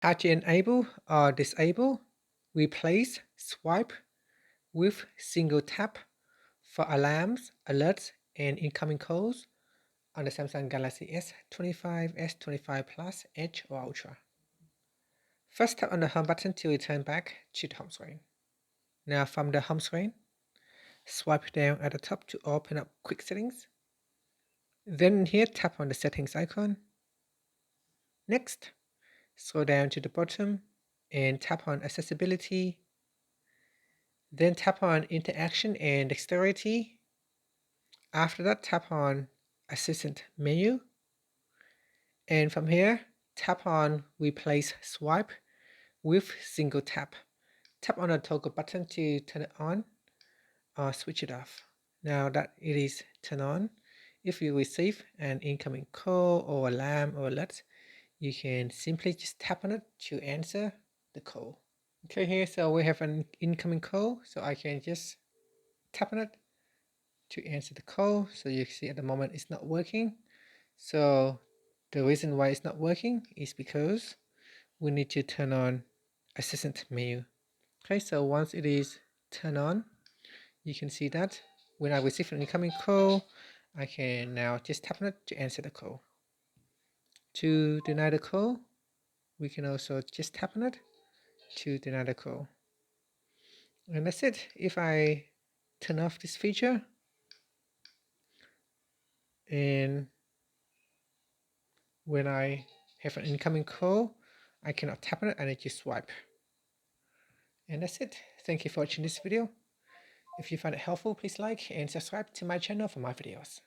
How to enable or disable replace swipe with single tap for alarms, alerts, and incoming calls on the Samsung Galaxy S25, S25 Plus, Edge, or Ultra. First, tap on the home button to return back to the home screen. Now from the home screen, swipe down at the top to open up quick settings. Then here, tap on the settings icon. Next, scroll down to the bottom and tap on accessibility. Then tap on interaction and dexterity. After that, tap on assistant menu. And from here, tap on replace swipe with single tap. Tap on the toggle button to turn it on or switch it off. Now that it is turned on, if you receive an incoming call or alarm or alert, you can simply just tap on it to answer the call. Okay, here, so we have an incoming call, so I can just tap on it to answer the call. So you see at the moment it's not working. So the reason why it's not working is because we need to turn on assistant menu. Okay, so once it is turned on, you can see that when I receive an incoming call, I can now just tap on it to answer the call. To deny the call, we can also just tap on it to deny the call. And that's it. If I turn off this feature and when I have an incoming call, I cannot tap on it and I just swipe. And that's it. Thank you for watching this video. If you found it helpful, please like and subscribe to my channel for more videos.